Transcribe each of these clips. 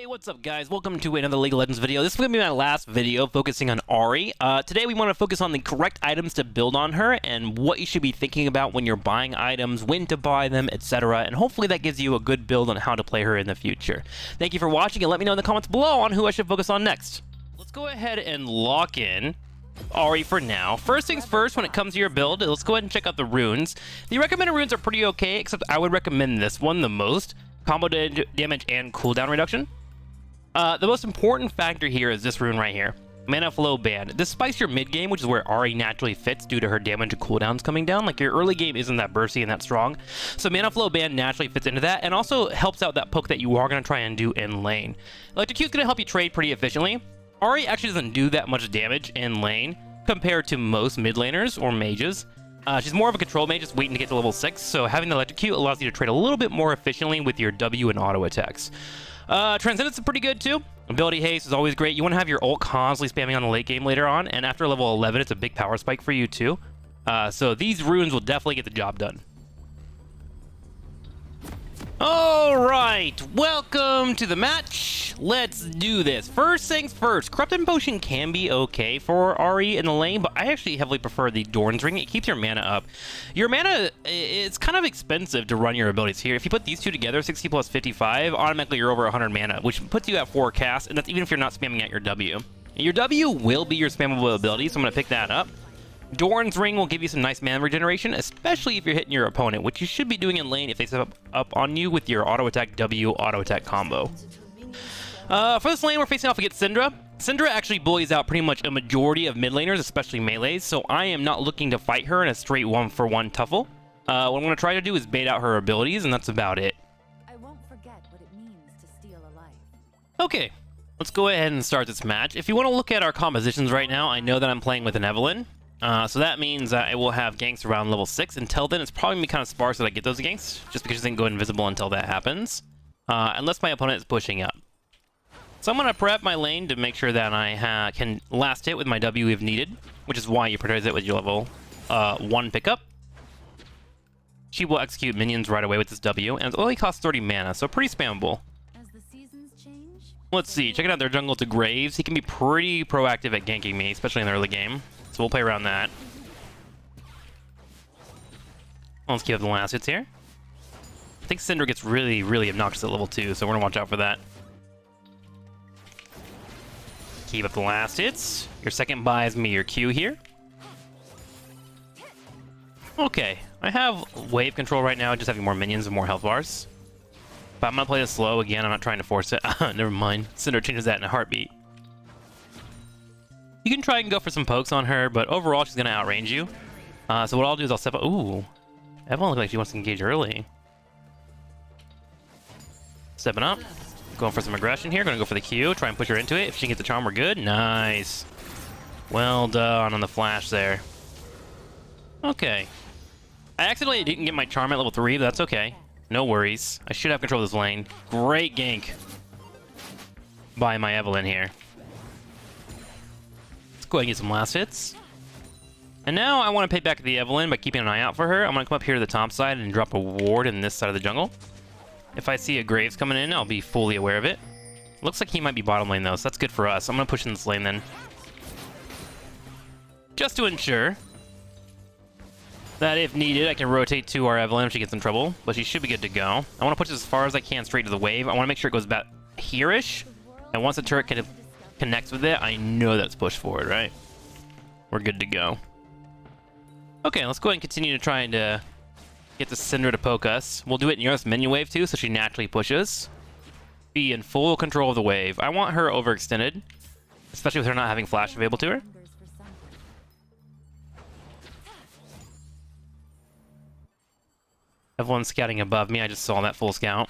What's up guys? Welcome to another League of Legends video. This is going to be my last video focusing on Ahri. Today we want to focus on the correct items to build on her and what you should be thinking about when you're buying items, when to buy them, etc. And hopefully that gives you a good build on how to play her in the future. Thank you for watching and let me know in the comments below on who I should focus on next. Let's go ahead and lock in Ahri for now. First things first, when it comes to your build, let's go ahead and check out the runes. The recommended runes are pretty okay, except I would recommend this one the most. Combo damage and cooldown reduction. The most important factor here is this rune right here, Mana Flow Band. This spikes your mid game, which is where Ahri naturally fits due to her damage and cooldowns coming down. Like your early game isn't that bursty and that strong, so Mana Flow Band naturally fits into that and also helps out that poke that you are going to try and do in lane. Electrocute is going to help you trade pretty efficiently. Ahri actually doesn't do that much damage in lane compared to most mid laners or mages. She's more of a control mage, just waiting to get to level 6, so having the Electrocute allows you to trade a little bit more efficiently with your W and auto attacks. Transcendence is pretty good too. Ability haste is always great. You want to have your ult constantly spamming on the late game later on, and after level 11 it's a big power spike for you too. So these runes will definitely get the job done. Alright, welcome to the match. Let's do this. First things first, Corrupted Potion can be okay for Ahri in the lane, but I actually heavily prefer the Dorn's Ring. It keeps your mana up. Your mana, it's kind of expensive to run your abilities here. If you put these two together, 60 plus 55, automatically you're over 100 mana, which puts you at 4 casts, and that's even if you're not spamming at your W. Your W will be your spammable ability, so I'm going to pick that up. Dorn's Ring will give you some nice mana regeneration, especially if you're hitting your opponent, which you should be doing in lane if they step up on you with your auto attack W auto attack combo. For this lane, we're facing off against Syndra. Syndra actually bullies out pretty much a majority of mid laners, especially melees, so I am not looking to fight her in a straight 1-for-1 tuffle. What I'm going to try to do is bait out her abilities, and that's about it. I won't forget what it means to steal a life. Okay, let's go ahead and start this match. If you want to look at our compositions right now, I know that I'm playing with an Evelynn. So that means I will have ganks around level 6. Until then, it's probably going to be kind of sparse that I get those ganks, just because she doesn't go invisible until that happens. Unless my opponent is pushing up. So I'm going to prep my lane to make sure that I can last hit with my W if needed, which is why you prioritize it with your level 1 pickup. She will execute minions right away with this W, and it only costs 30 mana, so pretty spammable. As the seasons change, Let's see, checking out their jungle to Graves. He can be pretty proactive at ganking me, especially in the early game. So we'll play around that. Let's keep up the last hits here. I think Syndra gets really, really obnoxious at level 2, so we're gonna watch out for that. Keep up the last hits. Your second buys me your Q here. Okay, I have wave control right now, just having more minions and more health bars. But I'm gonna play this slow again, I'm not trying to force it. Never mind, Syndra changes that in a heartbeat. You can try and go for some pokes on her, but overall she's gonna outrange you. So what I'll do is I'll step up. Ooh, Evelynn looks like she wants to engage early. Stepping up, going for some aggression here. Gonna go for the Q, try and push her into it. If she can get the charm, we're good. Nice. Well done on the flash there. Okay. I accidentally didn't get my charm at level 3, but that's okay. No worries. I should have control of this lane. Great gank by my Evelynn here. Go ahead and get some last hits. And now I want to pay back the Evelynn by keeping an eye out for her. I'm going to come up here to the top side and drop a ward in this side of the jungle. If I see a Graves coming in, I'll be fully aware of it. Looks like he might be bottom lane though, so that's good for us. I'm going to push in this lane then. Just to ensure that if needed, I can rotate to our Evelynn if she gets in trouble. But she should be good to go. I want to push as far as I can straight to the wave. I want to make sure it goes about here-ish. And once the turret connects with it, I know that's pushed forward, right? We're good to go. Okay, let's go ahead and continue to try and get the Syndra to poke us. We'll do it near this minion wave too, so she naturally pushes. Be in full control of the wave. I want her overextended, especially with her not having flash available to her. Everyone's scouting above me. I just saw that full scout.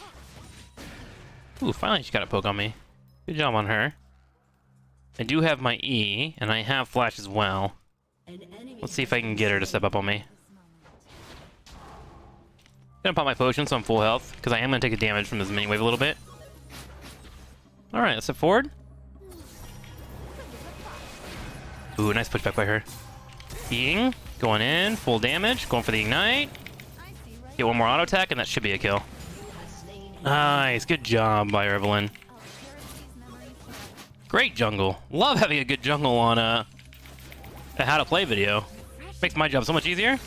Ooh, finally she got a poke on me. Good job on her. I do have my E, and I have flash as well. Let's see if I can get her to step up on me. Gonna pop my potion so I'm full health, because I am gonna take the damage from this mini wave a little bit. Alright, let's step forward. Ooh, nice pushback by her. Eing, going in, full damage, going for the ignite. Get one more auto attack, and that should be a kill. Nice, good job by Evelynn. Great jungle. Love having a good jungle on a how to play video. Makes my job so much easier.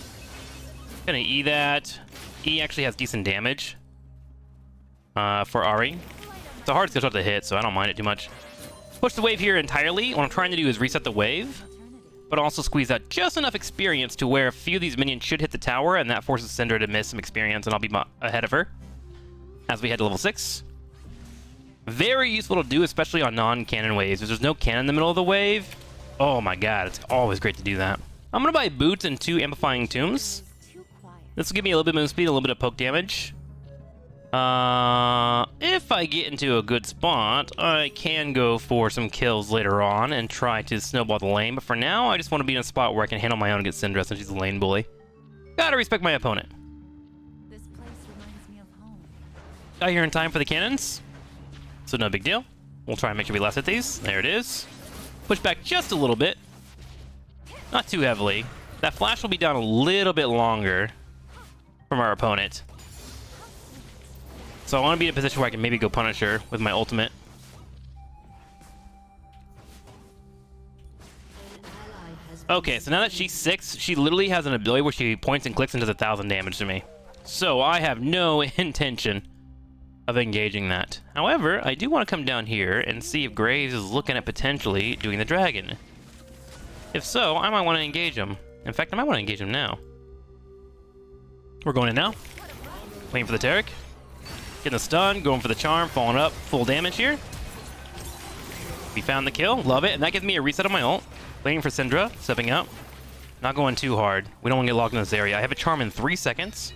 Gonna E that. E actually has decent damage for Ahri. It's a hard skill shot to hit, so I don't mind it too much. Push the wave here entirely. What I'm trying to do is reset the wave, but also squeeze out just enough experience to where a few of these minions should hit the tower, and that forces Syndra to miss some experience, and I'll be ahead of her as we head to level 6. Very useful to do, especially on non-cannon waves. If there's no cannon in the middle of the wave, oh my god, it's always great to do that. I'm gonna buy boots and 2 amplifying tombs. This will give me a little bit of move speed, a little bit of poke damage. If I get into a good spot, I can go for some kills later on and try to snowball the lane, but for now, I just want to be in a spot where I can handle my own against Syndra since she's a lane bully. Gotta respect my opponent. This place reminds me of home. Got here in time for the cannons, so no big deal. We'll try and make sure we last hit these. There it is. Push back just a little bit. Not too heavily. That flash will be down a little bit longer from our opponent. So I want to be in a position where I can maybe go punish her with my ultimate. Okay, so now that she's 6, she literally has an ability where she points and clicks and does 1,000 damage to me. So I have no intention of engaging that. However, I do want to come down here and see if Graves is looking at potentially doing the dragon. If so, I might want to engage him. In fact, I might want to engage him now. We're going in now. Waiting for the Taric. Getting the stun, going for the charm, falling up, full damage here. We found the kill, love it, and that gives me a reset on my ult. Waiting for Syndra, stepping up. Not going too hard. We don't want to get locked in this area. I have a charm in 3 seconds.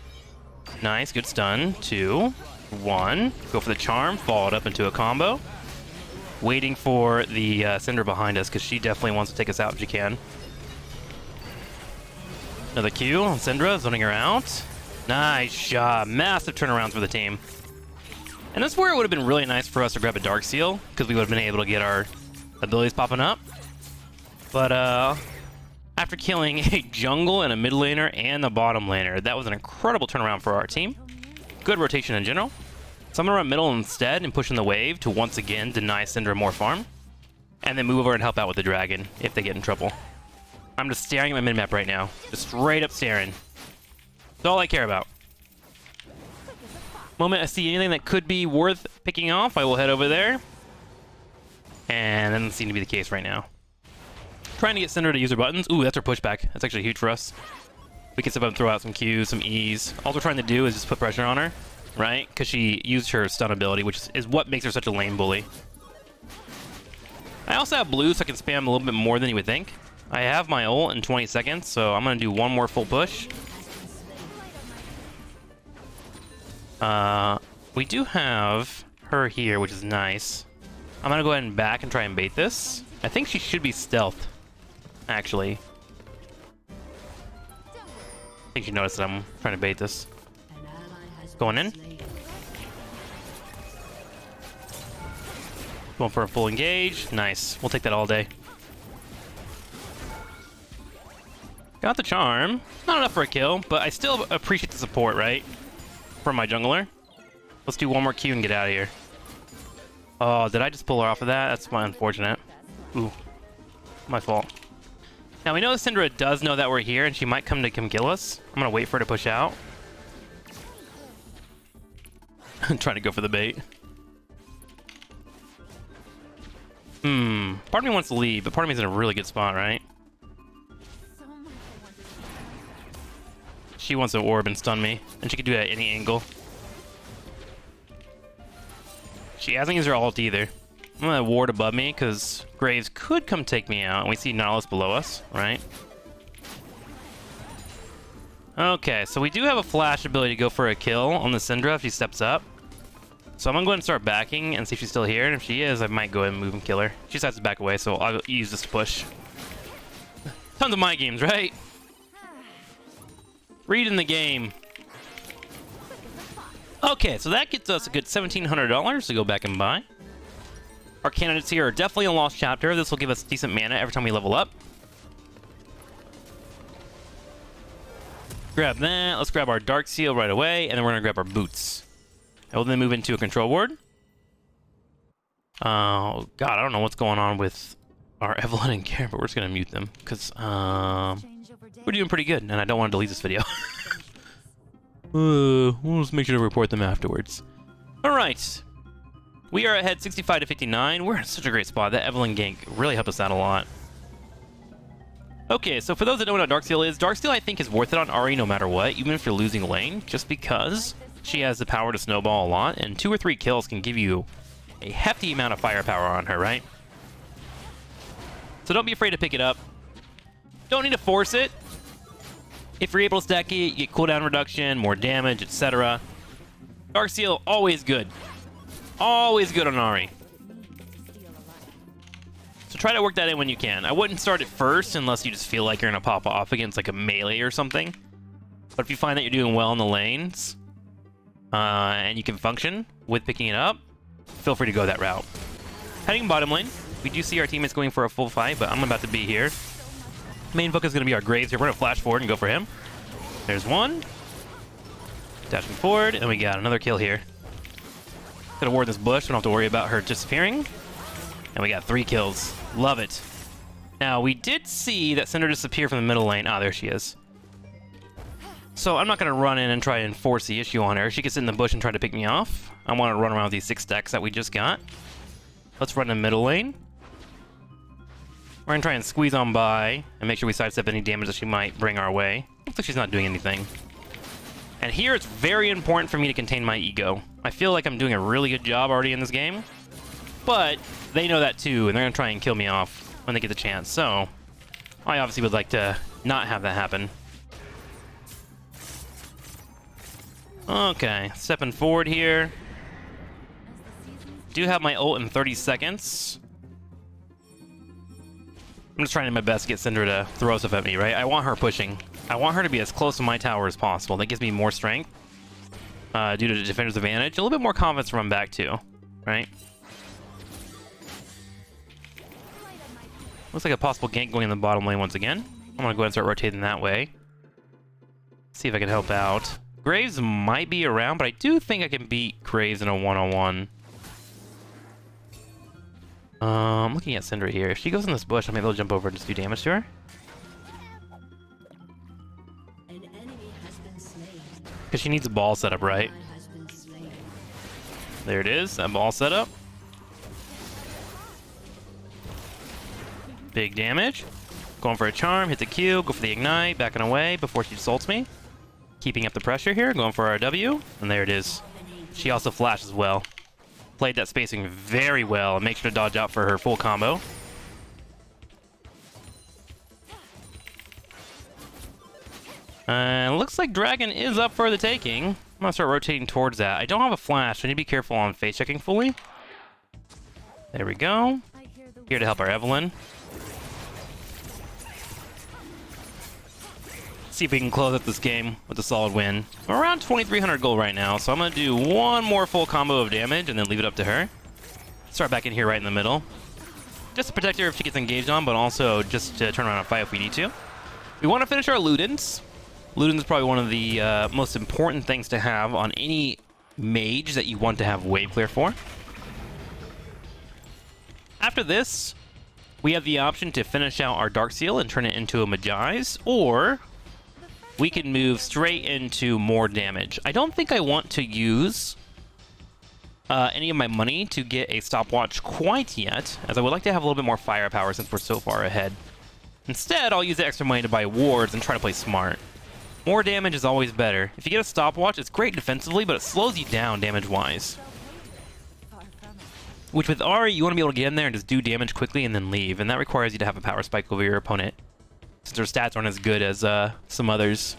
Nice, good stun. 2, 1. Go for the charm, followed up into a combo. Waiting for the Syndra behind us, because she definitely wants to take us out if she can. Another Q on Syndra, zoning her out. Nice shot. Massive turnarounds for the team. And that's where it would have been really nice for us to grab a Dark Seal, because we would have been able to get our abilities popping up. But after killing a jungle and a mid laner and the bottom laner, that was an incredible turnaround for our team. Good rotation in general. So I'm going to run middle instead and push in the wave to once again deny Syndra more farm. And then move over and help out with the dragon if they get in trouble. I'm just staring at my mid-map right now. Just straight up staring. That's all I care about. Moment I see anything that could be worth picking off, I will head over there. And that doesn't seem to be the case right now. Trying to get Syndra to use her buttons. Ooh, that's her pushback. That's actually huge for us. We can step up and throw out some Qs, some Es. All we're trying to do is just put pressure on her, right? Because she used her stun ability, which is what makes her such a lane bully. I also have blue, so I can spam a little bit more than you would think. I have my ult in 20 seconds, so I'm going to do one more full push. We do have her here, which is nice. I'm going to go ahead and back and try and bait this. I think she should be stealth, actually. I think she noticed that I'm trying to bait this. Going in. Going for a full engage. Nice. We'll take that all day. Got the charm. Not enough for a kill, but I still appreciate the support, right? From my jungler. Let's do one more Q and get out of here. Oh, did I just pull her off of that? That's my unfortunate. Ooh. My fault. Now, we know Syndra does know that we're here, and she might come kill us. I'm going to wait for her to push out. Trying to go for the bait. Part of me wants to leave, but part of me is in a really good spot, right? She wants to orb and stun me, and she can do that at any angle. She hasn't used her ult either. I'm gonna ward above me, because Graves could come take me out, and we see Nautilus below us, right? Okay, so we do have a flash ability to go for a kill on the Syndra if she steps up. So I'm gonna go ahead and start backing and see if she's still here, and if she is, I might go ahead and move and kill her. She decides to back away, so I'll use this to push. Tons of my games, right? Reading the game. Okay, so that gets us a good $1,700 to go back and buy. Our candidates here are definitely a lost chapter. This will give us decent mana every time we level up. Grab that. Let's grab our Dark Seal right away, and then we're going to grab our boots. I will then move into a control ward. Oh, God, I don't know what's going on with our Evelyn and Karen, but we're just going to mute them because we're doing pretty good, and I don't want to delete this video. We'll just make sure to report them afterwards. All right. We are ahead 65 to 59. We're in such a great spot. That Evelyn gank really helped us out a lot. Okay, so for those that don't know what Darksteel is, Darksteel I think is worth it on Ahri no matter what, even if you're losing lane, just because she has the power to snowball a lot, and 2 or 3 kills can give you a hefty amount of firepower on her, right? So don't be afraid to pick it up. Don't need to force it. If you're able to stack it, you get cooldown reduction, more damage, etc. Darksteel, always good. Always good on Ahri. So try to work that in when you can. I wouldn't start it first unless you just feel like you're going to pop off against like a melee or something. But if you find that you're doing well in the lanes, and you can function with picking it up, feel free to go that route. Heading bottom lane, we do see our teammates going for a full fight, but I'm about to be here. Main focus is going to be our Graves here. We're going to flash forward and go for him. There's one. Dashing forward, and we got another kill here. Gonna ward this bush, we don't have to worry about her disappearing. And we got 3 kills. Love it. Now, we did see that Cinder disappear from the middle lane. Ah, there she is. So I'm not going to run in and try and force the issue on her. She can sit in the bush and try to pick me off. I want to run around with these 6 stacks that we just got. Let's run the middle lane. We're going to try and squeeze on by and make sure we sidestep any damage that she might bring our way. Looks like she's not doing anything. And here it's very important for me to contain my ego. I feel like I'm doing a really good job already in this game. But they know that too, and they're going to try and kill me off when they get the chance. So I obviously would like to not have that happen. Okay, stepping forward here. Do have my ult in 30 seconds. I'm just trying my best to get Cinder to throw stuff at me, right? I want her pushing. I want her to be as close to my tower as possible. That gives me more strength due to the defender's advantage. A little bit more confidence to run back too, right? Looks like a possible gank going in the bottom lane once again. I'm going to go ahead and start rotating that way. See if I can help out. Graves might be around, but I do think I can beat Graves in a one-on-one. I'm looking at Cinder here. If she goes in this bush, I may be able to jump over and just do damage to her. Because she needs a ball setup, right? There it is, that ball setup. Big damage. Going for a charm, hit the Q, go for the ignite, backing away before she assaults me. Keeping up the pressure here, going for our W, and there it is. She also flashes well. Played that spacing very well and make sure to dodge out for her full combo. Looks like Dragon is up for the taking. I'm gonna start rotating towards that. I don't have a flash, so I need to be careful on face checking fully. There we go. Here to help our Evelyn. See if we can close out this game with a solid win. We're around 2,300 gold right now, so I'm going to do one more full combo of damage and then leave it up to her. Start back in here right in the middle. Just to protect her if she gets engaged on, but also just to turn around and fight if we need to. We want to finish our Ludens. Ludens is probably one of the most important things to have on any mage that you want to have wave clear for. After this, we have the option to finish out our Darksteel and turn it into a Magi's, or we can move straight into more damage. I don't think I want to use any of my money to get a stopwatch quite yet, as I would like to have a little bit more firepower since we're so far ahead. Instead, I'll use the extra money to buy wards and try to play smart. More damage is always better. If you get a stopwatch, it's great defensively, but it slows you down damage-wise. Which with Ahri, you want to be able to get in there and just do damage quickly and then leave, and that requires you to have a power spike over your opponent, since their stats aren't as good as some others.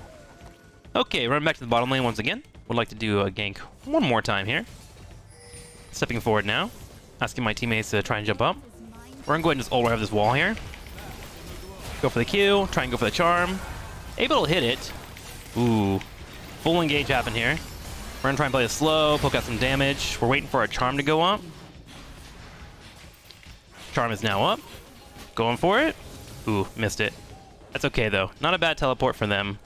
Okay, running back to the bottom lane once again. Would like to do a gank one more time here. Stepping forward now, asking my teammates to try and jump up. We're going to go ahead and just ult right over this wall here. Go for the Q, try and go for the charm. Able to hit it. Ooh, full engage happened here. We're going to try and play it slow, poke out some damage. We're waiting for our charm to go up. Charm is now up. Going for it. Ooh, missed it. That's okay though. Not a bad teleport for them.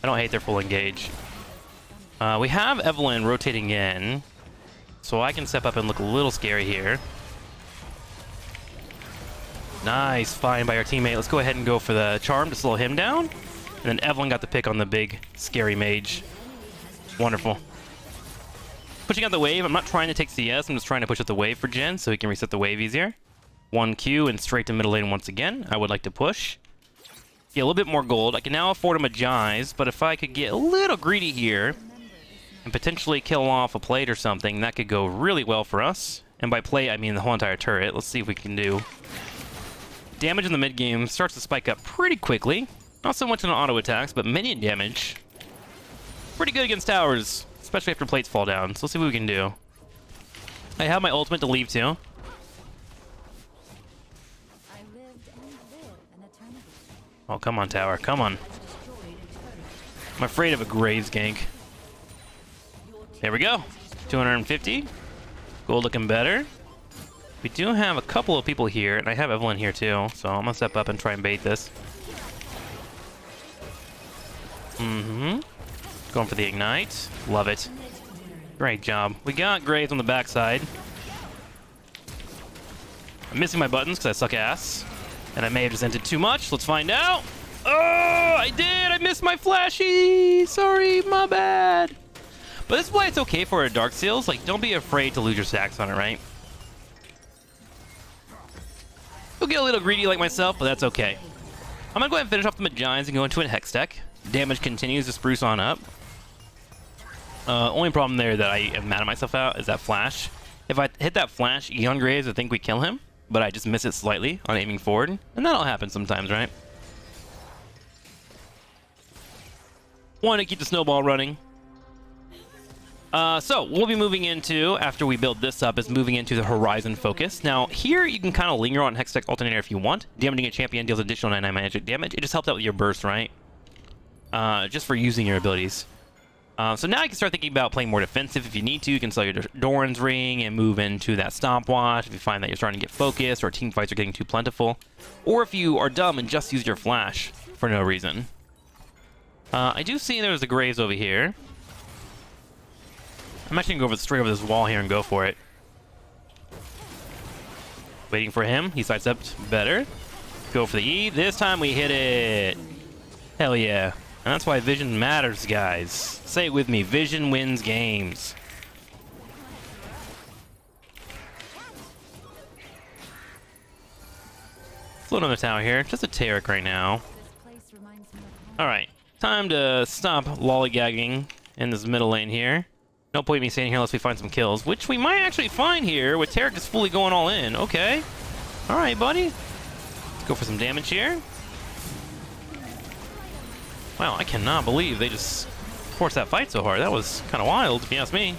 I don't hate their full engage. We have Evelyn rotating in, so I can step up and look a little scary here. Nice find by our teammate. Let's go ahead and go for the charm to slow him down. And then Evelyn got the pick on the big, scary mage. Wonderful. Pushing out the wave. I'm not trying to take CS. I'm just trying to push out the wave for Jen so he can reset the wave easier. 1Q and straight to middle lane once again. I would like to push. Get a little bit more gold. I can now afford a Magize, but if I could get a little greedy here and potentially kill off a plate or something, that could go really well for us. And by plate, I mean the whole entire turret. Let's see if we can do. Damage in the mid game starts to spike up pretty quickly. Not so much on auto attacks, but minion damage. Pretty good against towers, especially after plates fall down. So let's see what we can do. I have my ultimate to leave to. Oh, come on, tower. Come on. I'm afraid of a Graves gank. There we go. 250. Gold looking better. We do have a couple of people here, and I have Evelyn here too, so I'm gonna step up and try and bait this. Going for the ignite. Love it. Great job. We got Graves on the backside. I'm missing my buttons because I suck ass. And I may have just entered too much. Let's find out. Oh, I did. I missed my flashy. Sorry, my bad. But this is why it's okay for a Dark Seals. Like, don't be afraid to lose your stacks on it, right? You'll get a little greedy like myself, but that's okay. I'm gonna go ahead and finish off the Magi's and go into a Hex deck. Damage continues to spruce on up. Only problem there that I am mad at myself out is that flash. If I hit that flash, Eon Graves, I think we kill him. But I just miss it slightly on aiming forward. And that'll happen sometimes, right? Want to keep the snowball running. So, we'll be moving into, after we build this up, is moving into the Horizon focus. Now, here you can kind of linger on Hex Deck Alternator if you want. Damaging a champion deals additional 99 magic damage. It just helps out with your burst, right? Just for using your abilities. So now you can start thinking about playing more defensive if you need to. You can sell your Doran's Ring and move into that stopwatch if you find that you're starting to get focused or team fights are getting too plentiful. Or if you are dumb and just use your flash for no reason. I do see there's a Graves over here. I'm actually going to go straight over this wall here and go for it. Waiting for him. He sidestepped better. Go for the E. This time we hit it. Hell yeah. And that's why vision matters, guys. Say it with me. Vision wins games. Float on the tower here. Just a Taric right now. Alright. Time to stop lollygagging in this middle lane here. No point in me staying here unless we find some kills, which we might actually find here with Taric just fully going all in. Okay. Alright, buddy. Let's go for some damage here. Wow, I cannot believe they just forced that fight so hard. That was kind of wild, if you ask me.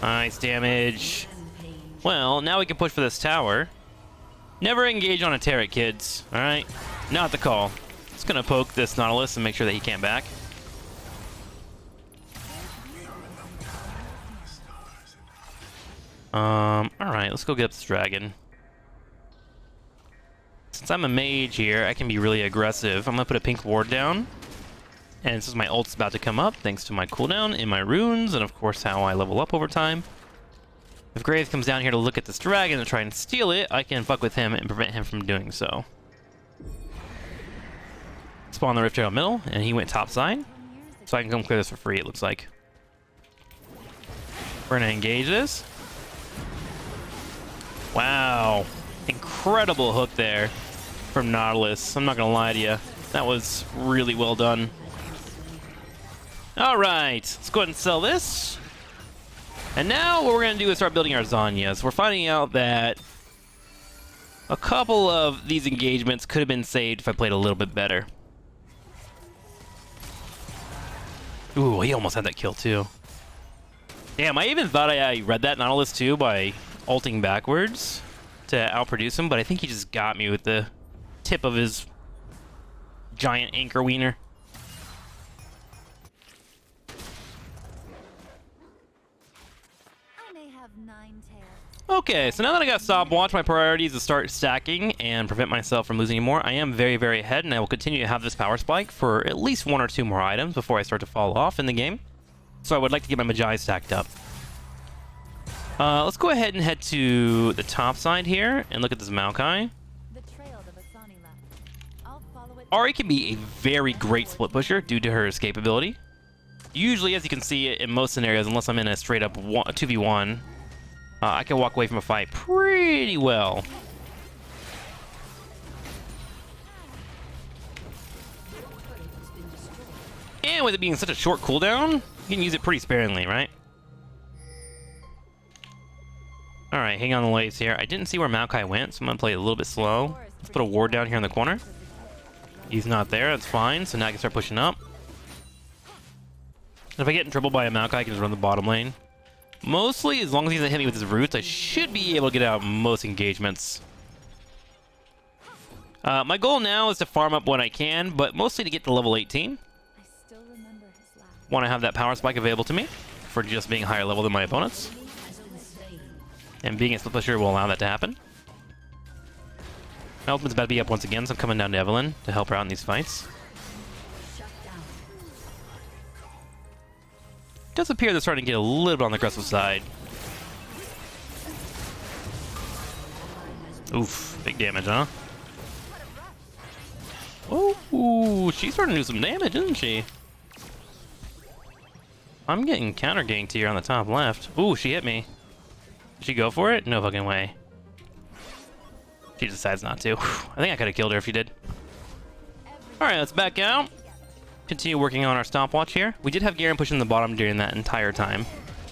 Nice damage. Well, now we can push for this tower. Never engage on a Taric, kids. Alright? Not the call. Just gonna poke this Nautilus and make sure that he can't back. Alright, let's go get up this dragon. Since I'm a mage here, I can be really aggressive. I'm gonna put a pink ward down. And since my ult's about to come up, thanks to my cooldown in my runes, and of course how I level up over time. If Graves comes down here to look at this dragon and try and steal it, I can fuck with him and prevent him from doing so. Spawn the Rift Arrow middle, and he went top side. So I can come clear this for free, it looks like. We're gonna engage this. Wow. Incredible hook there from Nautilus. I'm not gonna lie to you. That was really well done. Alright, let's go ahead and sell this. And now what we're gonna do is start building our Zhonyas. We're finding out that a couple of these engagements could have been saved if I played a little bit better. Ooh, he almost had that kill too. Damn, I even thought I read that Nautilus too by ulting backwards to outproduce him, but I think he just got me with the tip of his giant anchor wiener. I may have 9 tails. Okay, so now that I got stopwatch, my priority is to start stacking and prevent myself from losing any more. I am very, very ahead, and I will continue to have this power spike for at least 1 or 2 more items before I start to fall off in the game. So I would like to get my Magi stacked up. Let's go ahead and head to the top side here and look at this Maokai. Ahri can be a very great split pusher due to her escape ability. Usually, as you can see in most scenarios, unless I'm in a straight up 2v1, I can walk away from a fight pretty well. And with it being such a short cooldown, you can use it pretty sparingly, right? Alright, hang on the waves here. I didn't see where Maokai went, so I'm going to play it a little bit slow. Let's put a ward down here in the corner. He's not there, that's fine, so now I can start pushing up. If I get in trouble by a Maokai, I can just run the bottom lane. Mostly, as long as he doesn't hit me with his roots, I should be able to get out most engagements. My goal now is to farm up when I can, but mostly to get to level 18. I still remember his laugh. Want to have that power spike available to me for just being higher level than my opponents. And being a split pusher will allow that to happen. My ultimate's about to be up once again, so I'm coming down to Evelyn to help her out in these fights. It does appear they're starting to get a little bit on the aggressive side. Oof, big damage, huh? Oh, she's starting to do some damage, isn't she? I'm getting counter ganked here on the top left. Ooh, she hit me. Did she go for it? No fucking way. She decides not to. I think I could have killed her if she did. Alright, let's back out. Continue working on our stopwatch here. We did have Garen pushing the bottom during that entire time.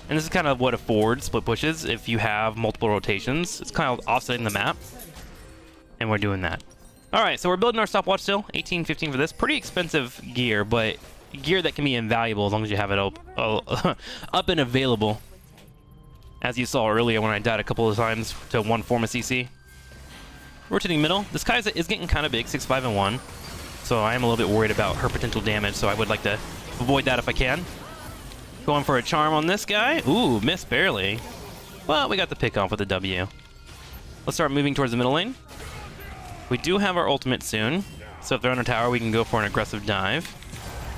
And this is kind of what affords split pushes if you have multiple rotations. It's kind of offsetting the map. And we're doing that. Alright, so we're building our stopwatch still. 18-15 for this. Pretty expensive gear, but gear that can be invaluable as long as you have it up and available. As you saw earlier when I died a couple of times to one form of CC. Rotating middle. This Kai'Sa is getting kind of big, 6'5" and 1. So I am a little bit worried about her potential damage, so I would like to avoid that if I can. Going for a charm on this guy. Ooh, missed barely. But we got the pick off with the W. Let's start moving towards the middle lane. We do have our ultimate soon, so if they're on a tower, we can go for an aggressive dive.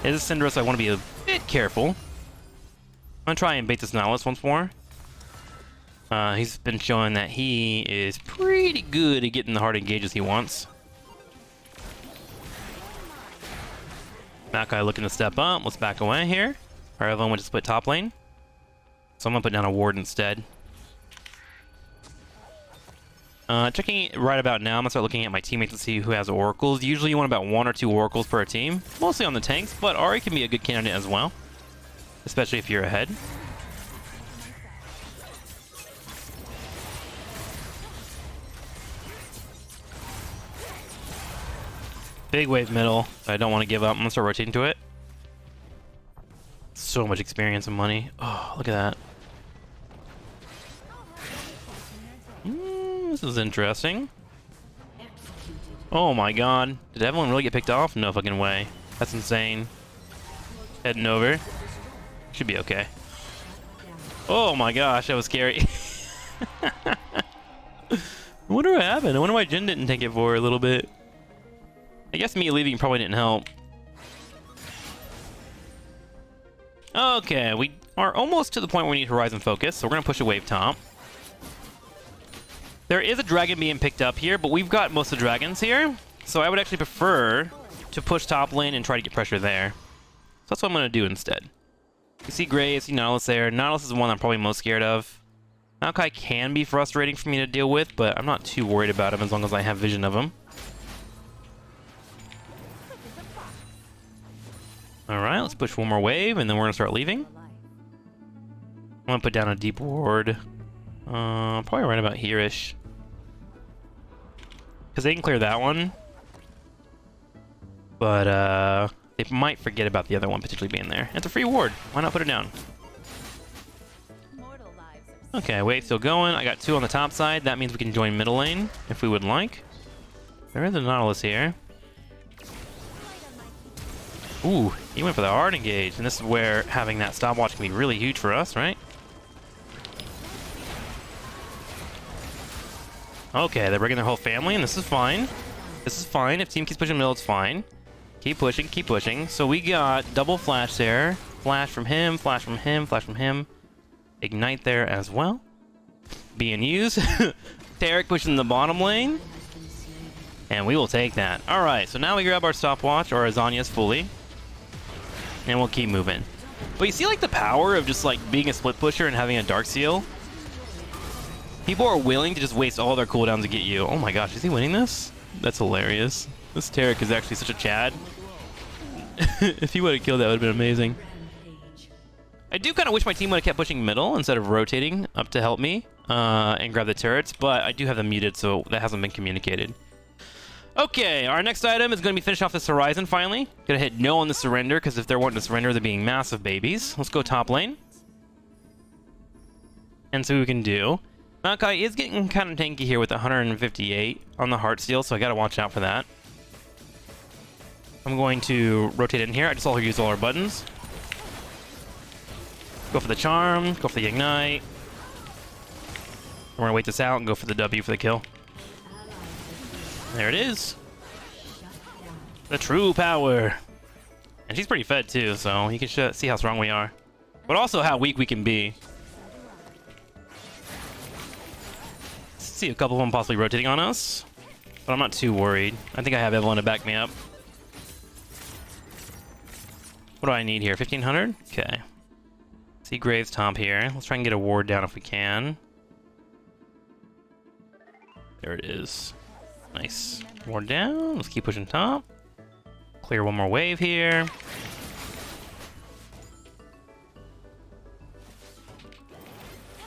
It is Syndra, so I want to be a bit careful. I'm going to try and bait this Nautilus once more. He's been showing that he is pretty good at getting the hard engages he wants. Maokai looking to step up. Let's back away here. Our Evelyn went to split top lane. So I'm going to put down a ward instead. Checking it right about now, I'm going to start looking at my teammates to see who has oracles. Usually you want about 1 or 2 oracles per team. Mostly on the tanks, but Ahri can be a good candidate as well. Especially if you're ahead. Big wave middle. I don't want to give up. I'm going to start rotating to it. So much experience and money. Oh, look at that. This is interesting. Oh my god. Did Evelyn really get picked off? No fucking way. That's insane. Heading over. Should be okay. Oh my gosh, that was scary. I wonder what happened. I wonder why Jin didn't take it for a little bit. I guess me leaving probably didn't help. Okay, we are almost to the point where we need Horizon Focus, so we're going to push a wave top. There is a dragon being picked up here, but we've got most of the dragons here, so I would actually prefer to push top lane and try to get pressure there. So that's what I'm going to do instead. You see Gray, you see Nautilus there. Nautilus is the one I'm probably most scared of. Maokai can be frustrating for me to deal with, but I'm not too worried about him as long as I have vision of him. Alright, let's push one more wave, and then we're going to start leaving. I'm going to put down a deep ward. Probably right about here-ish. Because they can clear that one. But, they might forget about the other one potentially being there. It's a free ward. Why not put it down? Okay, wave still going. I got 2 on the top side. That means we can join middle lane if we would like. There is a Nautilus here. Ooh, he went for the hard engage, and this is where having that stopwatch can be really huge for us, right? Okay, they're bringing their whole family, and this is fine. This is fine. If team keeps pushing middle, it's fine. Keep pushing, keep pushing. So we got double flash there. Flash from him, flash from him, flash from him. Ignite there as well. Being used. Tarek pushing the bottom lane. And we will take that. All right, so now we grab our stopwatch or our Zhonyas fully. And we'll keep moving. But you see like the power of just like being a split pusher and having a Dark Seal? People are willing to just waste all their cooldowns to get you. Oh my gosh, is he winning this? That's hilarious. This Tarik is actually such a Chad. If he would have killed that, would have been amazing. I do kind of wish my team would have kept pushing middle instead of rotating up to help me and grab the turrets, but I do have them muted, so that hasn't been communicated. Okay, our next item is going to be finish off this Horizon finally. Gonna hit no on the surrender, because if they're wanting to surrender, they're being massive babies. Let's go top lane. And see what we can do. Maokai is getting kind of tanky here with 158 on the heart steal, so I gotta watch out for that. I'm going to rotate in here. I just saw her use all our buttons. Go for the charm, go for the ignite. We're gonna wait this out and go for the W for the kill. There it is. The true power. And she's pretty fed too, so you can see how strong we are. But also how weak we can be. See a couple of them possibly rotating on us. But I'm not too worried. I think I have Evelyn to back me up. What do I need here? 1500? Okay. See Graves top here. Let's try and get a ward down if we can. There it is. Nice. Ward down. Let's keep pushing top. Clear one more wave here.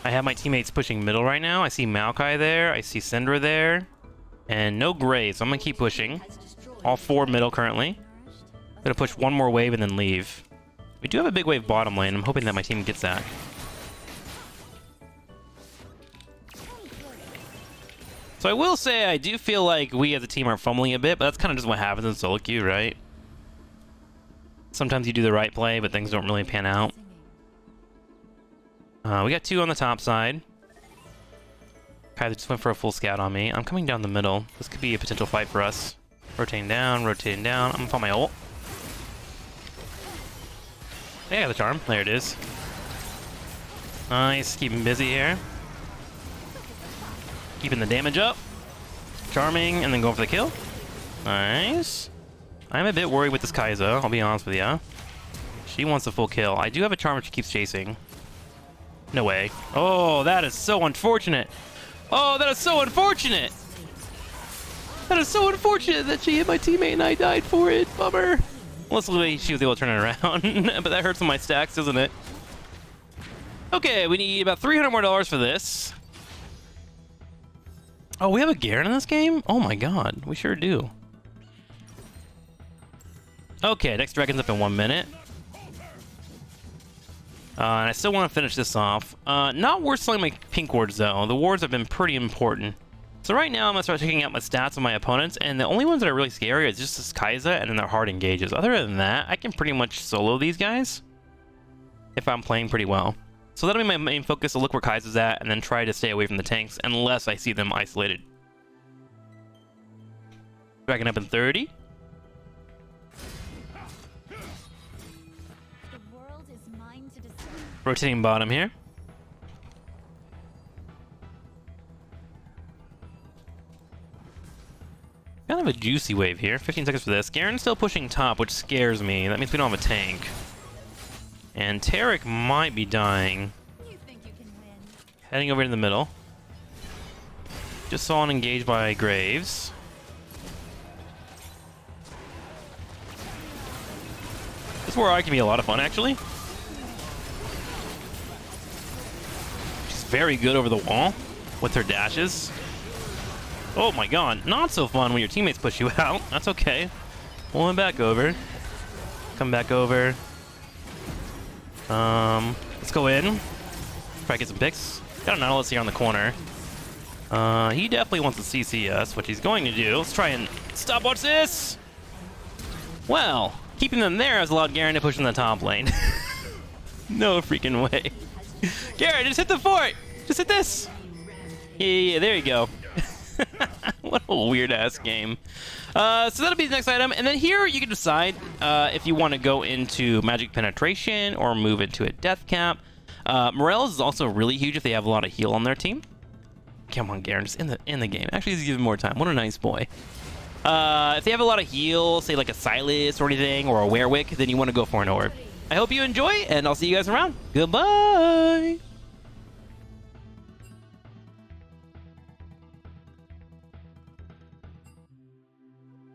I have my teammates pushing middle right now. I see Maokai there. I see Syndra there. And no Graves. So I'm going to keep pushing. All 4 middle currently. Gonna push one more wave and then leave. We do have a big wave bottom lane. I'm hoping that my team gets that. So I will say I do feel like we as a team are fumbling a bit, but that's kind of just what happens in solo queue, right? Sometimes you do the right play, but things don't really pan out. We got 2 on the top side. Kaiser just went for a full scout on me. I'm coming down the middle. This could be a potential fight for us. Rotating down, rotating down. I'm gonna find my ult. Yeah, I got the charm. There it is. Nice. Keep him busy here. Keeping the damage up. Charming, and then going for the kill. Nice. I'm a bit worried with this Kaiser, I'll be honest with you. She wants a full kill. I do have a charm she keeps chasing. No way. Oh, that is so unfortunate. Oh, that is so unfortunate. That is so unfortunate that she hit my teammate and I died for it. Bummer. Luckily, she was able to turn it around. But that hurts on my stacks, doesn't it? Okay, we need about $300 more for this. Oh, we have a Garen in this game? Oh my god, we sure do. Okay, next dragon's up in 1 minute. And I still want to finish this off. Not worth selling my pink wards, though. The wards have been pretty important. So right now, I'm going to start checking out my stats of my opponents, and the only ones that are really scary is just this Kaiser and then their hard engages. Other than that, I can pretty much solo these guys if I'm playing pretty well. So that'll be my main focus, to look where Kaiser's at, and then try to stay away from the tanks unless I see them isolated. Dragon up in 30. The world is mine to decide. Rotating bottom here. Kind of a juicy wave here. 15 seconds for this. Garen's still pushing top, which scares me. That means we don't have a tank. And Tarik might be dying. You think you can win? Heading over to the middle. Just saw an engage by Graves. This war can be a lot of fun, actually. She's very good over the wall with her dashes. Oh my god, not so fun when your teammates push you out. That's okay. Pulling back over. Come back over. Let's go in. Try to get some picks. Got an Nautilus here on the corner. He definitely wants to CC us, which he's going to do. Let's try and stopwatch this. Well, keeping them there has allowed Garen to push in the top lane. No freaking way. Garen, just hit the fort. Just hit this. Yeah, there you go. What a weird-ass game. So that'll be the next item. And then here you can decide if you want to go into Magic Penetration or move into a Death Cap. Morels is also really huge if they have a lot of heal on their team. Come on, Garen, just in the game. Actually, he's giving more time. What a nice boy. If they have a lot of heal, say like a Silas or anything, or a Werewick, then you want to go for an orb. I hope you enjoy, and I'll see you guys around. Goodbye!